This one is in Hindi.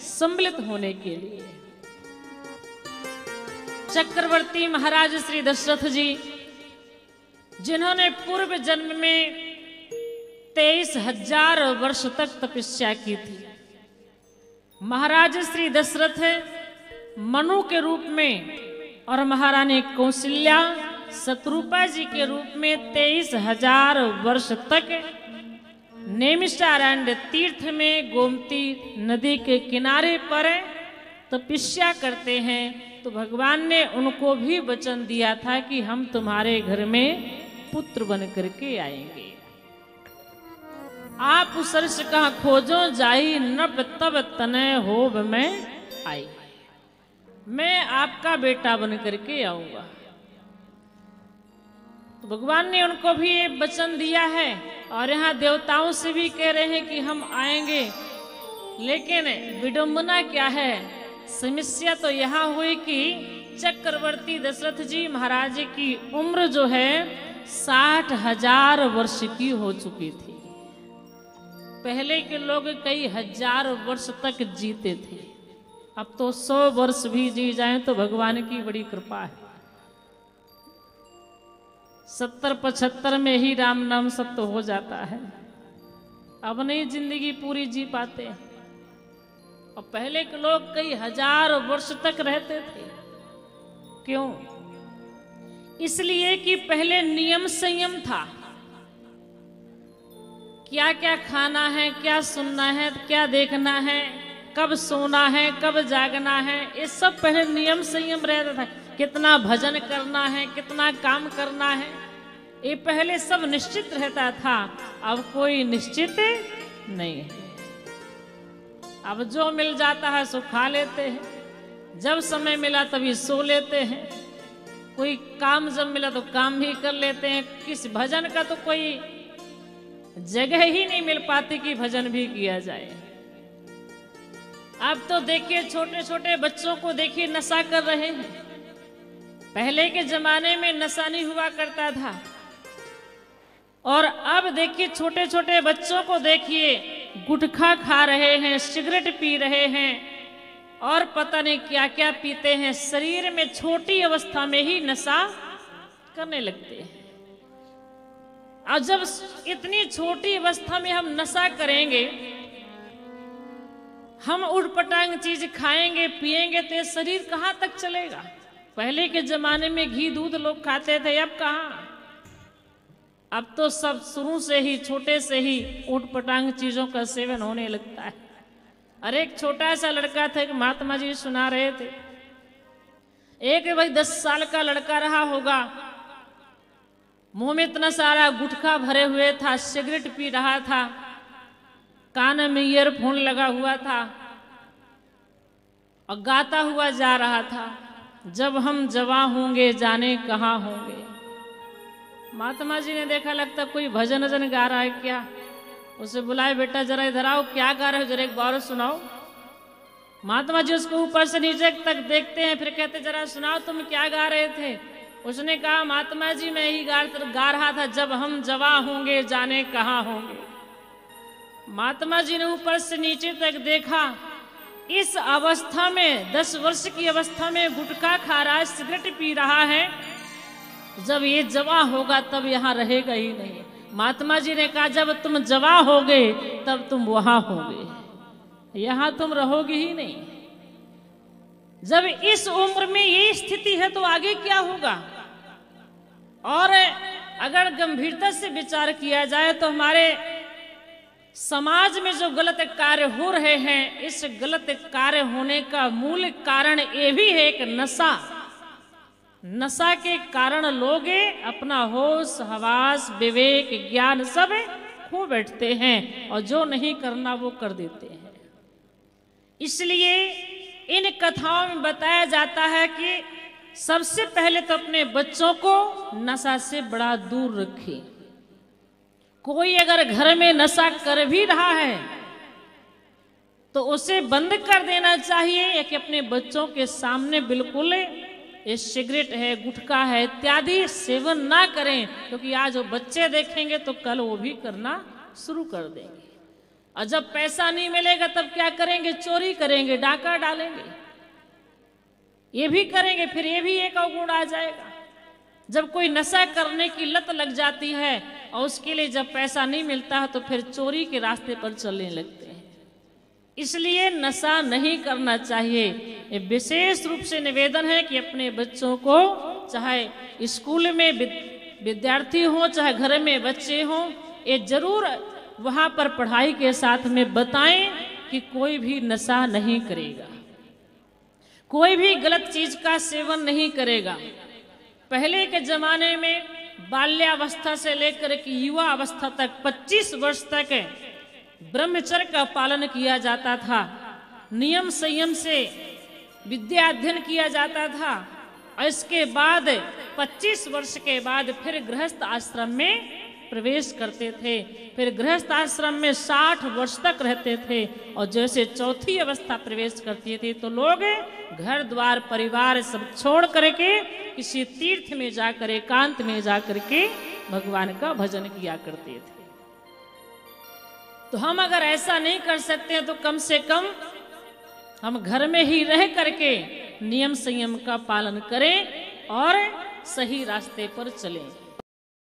सम्मिलित होने के लिए। चक्रवर्ती महाराज श्री दशरथ जी, जिन्होंने पूर्व जन्म में 23,000 वर्ष तक तपस्या की थी, महाराज श्री दशरथ मनु के रूप में और महारानी कौशल्या शत्रुपा जी के रूप में 23,000 वर्ष तक नैमिषारण्य तीर्थ में गोमती नदी के किनारे पर तपस्या करते हैं। तो भगवान ने उनको भी वचन दिया था कि हम तुम्हारे घर में पुत्र बन करके आएंगे। आप सरस का खोजो जाई नभ तब तनय होब में आई, मैं आपका बेटा बन करके आऊंगा। तो भगवान ने उनको भी ये वचन दिया है और यहाँ देवताओं से भी कह रहे हैं कि हम आएंगे। लेकिन विडंबना क्या है, समस्या तो यहाँ हुई कि चक्रवर्ती दशरथ जी महाराज की उम्र जो है 60,000 वर्ष की हो चुकी थी। पहले के लोग कई हजार वर्ष तक जीते थे, अब तो 100 वर्ष भी जी जाएं तो भगवान की बड़ी कृपा है। 70-75 में ही राम नाम सब तो हो जाता है, अब नहीं जिंदगी पूरी जी पाते। और पहले के लोग कई हजार वर्ष तक रहते थे। क्यों? इसलिए कि पहले नियम संयम था, क्या क्या खाना है, क्या सुनना है, क्या देखना है, कब सोना है, कब जागना है, ये सब पहले नियम संयम रहता था। कितना भजन करना है, कितना काम करना है, ये पहले सब निश्चित रहता था। अब कोई निश्चित नहीं है। अब जो मिल जाता है सो खा लेते हैं, जब समय मिला तभी सो लेते हैं, कोई काम जब मिला तो काम भी कर लेते हैं। किस भजन का तो कोई जगह ही नहीं मिल पाती कि भजन भी किया जाए। अब तो देखिए छोटे छोटे बच्चों को देखिए नशा कर रहे हैं। पहले के जमाने में नशा नहीं हुआ करता था, और अब देखिए छोटे छोटे बच्चों को देखिए गुटखा खा रहे हैं, सिगरेट पी रहे हैं और पता नहीं क्या क्या पीते हैं। शरीर में छोटी अवस्था में ही नशा करने लगते हैं। और जब इतनी छोटी अवस्था में हम नशा करेंगे, हम उठपटांग चीज खाएंगे पिएंगे तो ये शरीर कहाँ तक चलेगा। पहले के जमाने में घी दूध लोग खाते थे, अब कहाँ। अब तो सब शुरू से ही छोटे से ही उठपटांग चीजों का सेवन होने लगता है। अरे एक छोटा सा लड़का था, एक महात्मा जी सुना रहे थे, एक भाई 10 साल का लड़का रहा होगा, मुंह में इतना सारा गुटखा भरे हुए था, सिगरेट पी रहा था, कान में ईयरफोन लगा हुआ था और गाता हुआ जा रहा था, जब हम जवां होंगे जाने कहाँ होंगे। महात्मा जी ने देखा लगता कोई भजन वजन गा रहा है क्या। उसे बुलाए, बेटा जरा इधर आओ, क्या गा रहे हो, जरा एक बार सुनाओ। महात्मा जी उसको ऊपर से नीचे तक देखते हैं, फिर कहते जरा सुनाओ तुम क्या गा रहे थे। उसने कहा महात्मा जी मैं ही गा रहा था, जब हम जवां होंगे जाने कहाँ होंगे। महात्मा जी ने ऊपर से नीचे तक देखा, इस अवस्था में 10 वर्ष की अवस्था में गुटखा खा रहा है, सिगरेट पी रहा है, जब ये जवां होगा तब यहाँ रहेगा ही नहीं। महात्मा जी ने कहा जब तुम जवां होगे तब तुम वहां होगे, यहाँ तुम रहोगे ही नहीं। जब इस उम्र में ये स्थिति है तो आगे क्या होगा। और अगर गंभीरता से विचार किया जाए तो हमारे समाज में जो गलत कार्य हो रहे हैं, इस गलत कार्य होने का मूल कारण ये भी है एक नशा। नशा के कारण लोग अपना होश हवास विवेक ज्ञान सब खो बैठते हैं और जो नहीं करना वो कर देते हैं। इसलिए इन कथाओं में बताया जाता है कि सबसे पहले तो अपने बच्चों को नशा से बड़ा दूर रखें। कोई अगर घर में नशा कर भी रहा है तो उसे बंद कर देना चाहिए, या कि अपने बच्चों के सामने बिल्कुल ये सिगरेट है गुटखा है इत्यादि सेवन ना करें, क्योंकि आज वो बच्चे देखेंगे तो कल वो भी करना शुरू कर देंगे। और जब पैसा नहीं मिलेगा तब क्या करेंगे? चोरी करेंगे, डाका डालेंगे, ये भी करेंगे, फिर ये भी एक अवगुण आ जाएगा। जब कोई नशा करने की लत लग जाती है और उसके लिए जब पैसा नहीं मिलता है तो फिर चोरी के रास्ते पर चलने लगते हैं। इसलिए नशा नहीं करना चाहिए। ये विशेष रूप से निवेदन है कि अपने बच्चों को, चाहे स्कूल में विद्यार्थी हो चाहे घर में बच्चे हों, ये जरूर वहाँ पर पढ़ाई के साथ में बताएं कि कोई भी नशा नहीं करेगा, कोई भी गलत चीज का सेवन नहीं करेगा। पहले के जमाने में बाल्यावस्था से लेकर के युवा अवस्था तक 25 वर्ष तक ब्रह्मचर्य का पालन किया जाता था, नियम संयम से विद्या अध्ययन किया जाता था। और इसके बाद 25 वर्ष के बाद फिर गृहस्थ आश्रम में प्रवेश करते थे। फिर गृहस्थ आश्रम में 60 वर्ष तक रहते थे और जैसे चौथी अवस्था प्रवेश करती थी तो लोग घर द्वार परिवार सब छोड़ करके किसी तीर्थ में जाकर एकांत में जाकर के भगवान का भजन किया करते थे। तो हम अगर ऐसा नहीं कर सकते हैं तो कम से कम हम घर में ही रह करके नियम संयम का पालन करें और सही रास्ते पर चलें।